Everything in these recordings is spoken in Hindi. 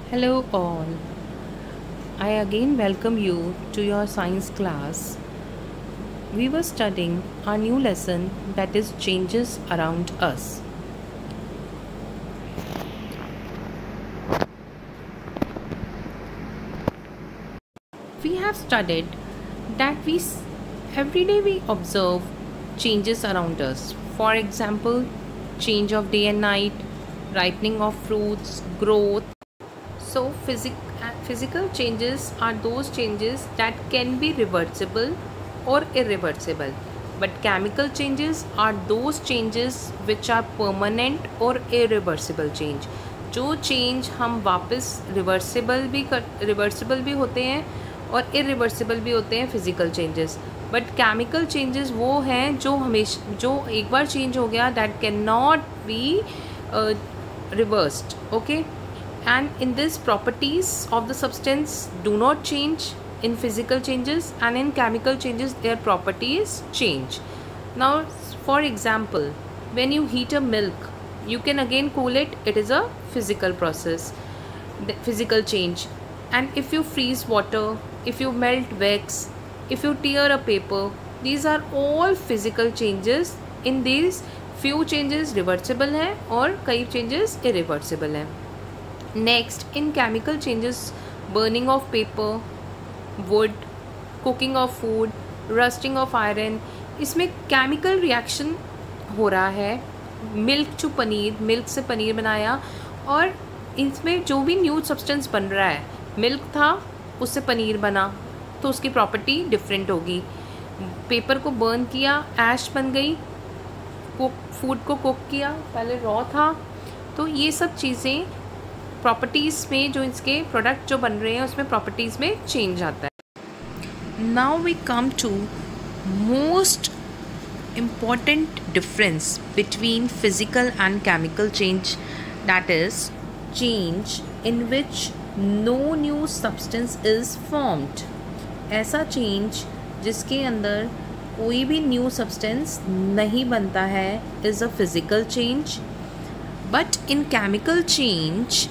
Hello all. I again welcome you to your science class. We were studying our new lesson, that is changes around us. We have studied that every day we observe changes around us. For example, change of day and night, ripening of fruits, growth. So physical changes are those changes that can be reversible or irreversible, but chemical changes are those changes which are permanent or irreversible change. जो चेंज हम वापस रिवर्सिबल भी होते हैं और इरिवर्सिबल भी होते हैं physical changes, but chemical changes वो हैं जो एक बार चेंज हो गया, that can not be reversed. Okay, and in this, properties of the substance do not change in physical changes, and in chemical changes their properties change. Now for example, when you heat a milk, you can again cool it. It is a physical process, the physical change. And if you freeze water, if you melt wax, if you tear a paper, these are all physical changes. In these few changes reversible हैं और कई changes irreversible हैं. Next, in chemical changes, burning of paper, wood, cooking of food, rusting of iron, इसमें chemical reaction हो रहा है. मिल्क टू पनीर, मिल्क से पनीर बनाया, और इसमें जो भी न्यू सब्सटेंस बन रहा है, मिल्क था उससे पनीर बना, तो उसकी प्रॉपर्टी डिफरेंट होगी. पेपर को बर्न किया, ऐश बन गई. फूड को कुक किया, पहले रॉ था. तो ये सब चीज़ें प्रॉपर्टीज़ में, जो इसके प्रोडक्ट जो बन रहे हैं उसमें प्रॉपर्टीज़ में चेंज आता है. Now we come to most important difference between physical and chemical change, that is change in which no new substance is formed. ऐसा चेंज जिसके अंदर कोई भी न्यू सब्सटेंस नहीं बनता है is a physical change. But in chemical change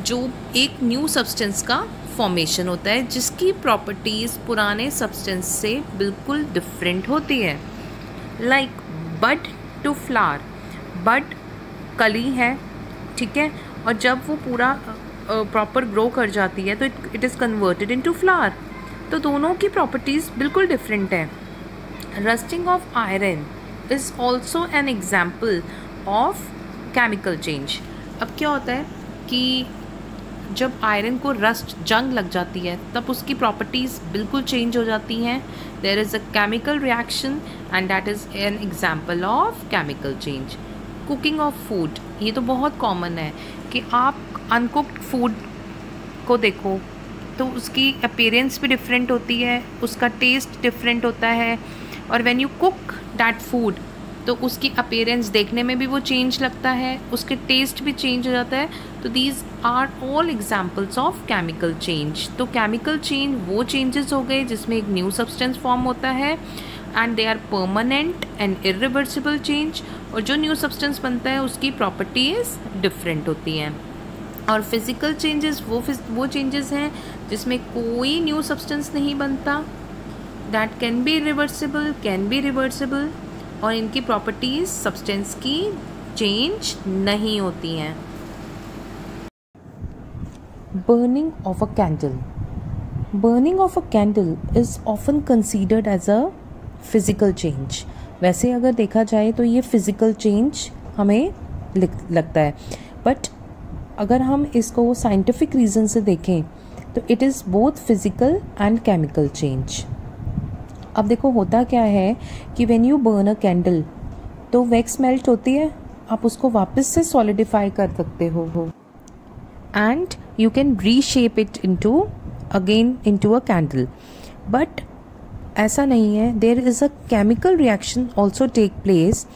जो एक न्यू सब्सटेंस का फॉर्मेशन होता है जिसकी प्रॉपर्टीज़ पुराने सब्सटेंस से बिल्कुल डिफरेंट होती है. Like bud to flower. Bud कली है, ठीक है, और जब वो पूरा प्रॉपर ग्रो कर जाती है तो it is converted into flower. तो दोनों की प्रॉपर्टीज़ बिल्कुल डिफरेंट है. Rusting of iron is also an example of chemical change. अब क्या होता है कि जब आयरन को जंग लग जाती है तब उसकी प्रॉपर्टीज़ बिल्कुल चेंज हो जाती हैं. There is a chemical reaction and that is an example of chemical change. Cooking of food, ये तो बहुत कॉमन है कि आप अनकुक्ड फूड को देखो तो उसकी अपीयरेंस भी डिफरेंट होती है, उसका टेस्ट डिफरेंट होता है, और when you cook that food तो उसकी अपीयरेंस देखने में भी वो चेंज लगता है, उसके टेस्ट भी चेंज हो जाता है. तो these are all examples of chemical change. तो केमिकल चेंज वो चेंजेस हो गए जिसमें एक न्यू सब्सटेंस फॉर्म होता है and they are permanent and irreversible change, और जो न्यू सब्सटेंस बनता है उसकी प्रॉपर्टीज डिफरेंट होती हैं. और फिज़िकल चेंजेस वो चेंजेस हैं जिसमें कोई न्यू सब्सटेंस नहीं बनता, that can be reversible, can be reversible, और इनकी प्रॉपर्टीज़ सब्सटेंस की चेंज नहीं होती हैं. Burning of a candle. Burning of a candle is often considered as a physical change. वैसे अगर देखा जाए तो ये physical change हमें लगता है, बट अगर हम इसको साइंटिफिक रीज़न से देखें तो it is both physical and chemical change. अब देखो होता क्या है कि when you burn a candle तो वैक्स मेल्ट होती है, आप उसको वापस से सॉलिडिफाई कर सकते हो and you can reshape it into a candle. But ऐसा नहीं है, there is a chemical reaction also take place.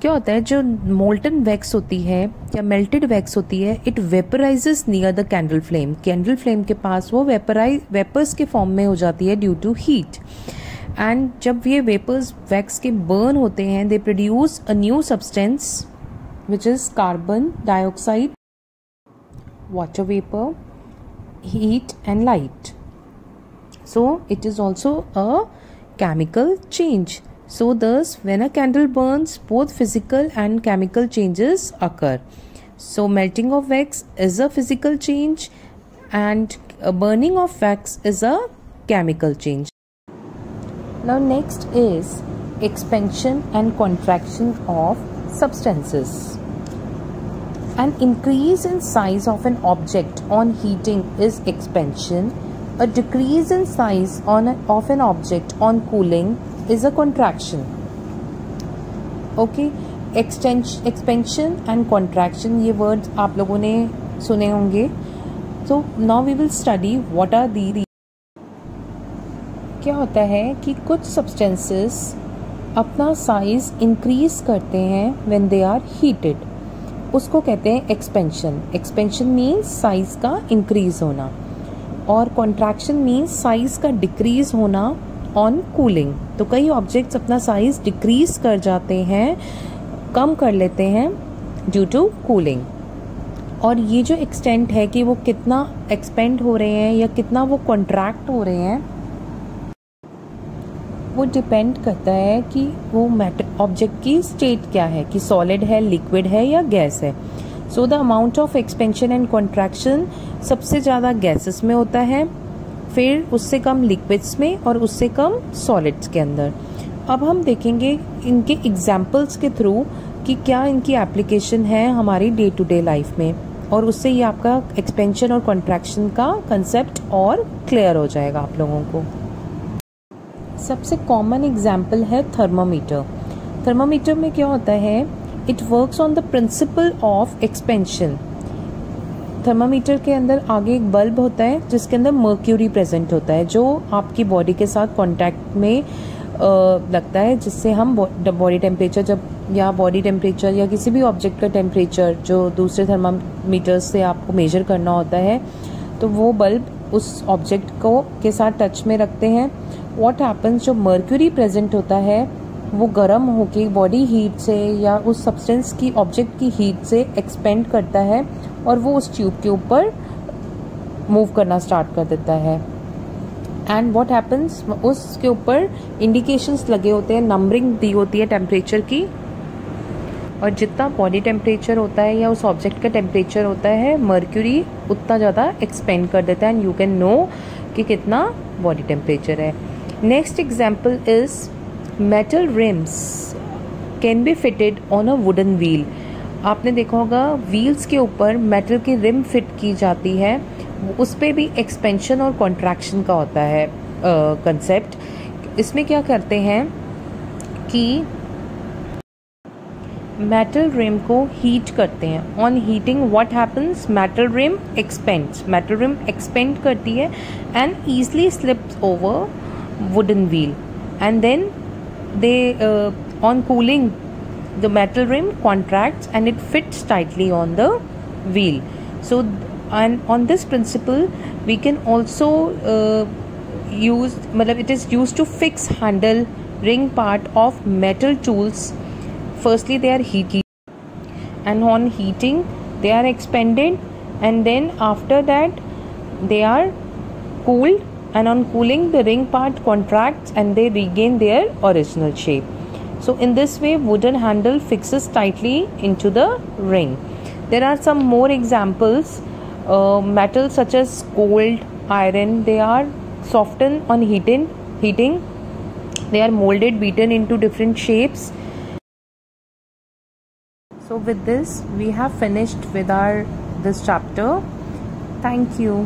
क्या होता है, जो मोल्टन वैक्स होती है या मेल्टेड वैक्स होती है, it vaporises near the candle flame. Candle flame के पास वो वेपर्स के फॉर्म में हो जाती है ड्यू टू हीट. एंड जब ये वेपर्स वैक्स के बर्न होते हैं, they produce a new substance which is carbon dioxide water vapor, heat and light. So it is also a chemical change. So thus when a candle burns, both physical and chemical changes occur. So melting of wax is a physical change and a burning of wax is a chemical change. Now next is expansion and contraction of substances. An increase in size of an object on heating is expansion. A decrease in size of an object on cooling is a contraction. Okay, expansion and contraction, ये words आप लोगों ने सुने होंगे. So now we will study what are the. क्या होता है कि कुछ substances अपना size increase करते हैं when they are heated. उसको कहते हैं expansion. Expansion means size का increase होना और contraction means size का decrease होना on cooling. तो कई objects अपना size decrease कर जाते हैं, कम कर लेते हैं due to cooling. और ये जो extent है कि वो कितना expand हो रहे हैं या कितना वो contract हो रहे हैं, वो डिपेंड करता है कि वो मैटर ऑब्जेक्ट की स्टेट क्या है, कि सॉलिड है, लिक्विड है या गैस है. So the amount of expansion and contraction सबसे ज़्यादा गैसेस में होता है, फिर उससे कम लिक्विड्स में और उससे कम सॉलिड्स के अंदर. अब हम देखेंगे इनके एग्जाम्पल्स के थ्रू कि क्या इनकी एप्लीकेशन है हमारी डे टू डे लाइफ में, और उससे ये आपका एक्सपेंशन और कॉन्ट्रैक्शन का कंसेप्ट और क्लियर हो जाएगा आप लोगों को. सबसे कॉमन एग्जाम्पल है थर्मामीटर. थर्मामीटर में क्या होता है, it works on the principle of expansion. Thermometer के अंदर आगे एक बल्ब होता है जिसके अंदर मर्क्यूरी प्रेजेंट होता है, जो आपकी बॉडी के साथ कांटेक्ट में लगता है, जिससे हम बॉडी टेम्परेचर या बॉडी टेम्परेचर या किसी भी ऑब्जेक्ट का टेम्परेचर जो दूसरे थर्मामीटर से आपको मेजर करना होता है, तो वो बल्ब उस ऑब्जेक्ट को के साथ टच में रखते हैं. व्हाट हैपन्स, जो मर्क्यूरी प्रेजेंट होता है वो गर्म होके बॉडी हीट से या उस सब्सटेंस की ऑब्जेक्ट की हीट से एक्सपेंड करता है और वो उस ट्यूब के ऊपर मूव करना स्टार्ट कर देता है. एंड व्हाट हैपन्स, उसके ऊपर इंडिकेशंस लगे होते हैं, नंबरिंग दी होती है टेम्परेचर की, और जितना बॉडी टेम्परेचर होता है या उस ऑब्जेक्ट का टेम्परेचर होता है, मर्क्यूरी उतना ज़्यादा एक्सपेंड कर देता है एंड यू कैन नो कि कितना बॉडी टेम्परेचर है. Next example is metal RIMS can be fitted on a wooden wheel. आपने देखा होगा व्हील्स के ऊपर मेटल की रिम फिट की जाती है, उस पर भी एक्सपेंशन और कॉन्ट्रैक्शन का होता है कंसेप्ट. इसमें क्या करते हैं कि मेटल रिम को हीट करते हैं. On heating what happens, metal rim expands. Metal rim expand करती है and easily slips over wooden wheel, and then they on cooling the metal rim contracts and it fits tightly on the wheel. So and on this principle we can also use, matlab it is used to fix handle, ring part of metal tools. Firstly they are heated and on heating they are expanded, and then after that they are cooled, and on cooling the ring part contracts and they regain their original shape. So in this way wooden handle fixes tightly into the ring. There are some more examples. Metals such as gold, iron, they are softened on heating. They are molded, beaten into different shapes. So with this we have finished with this chapter. Thank you.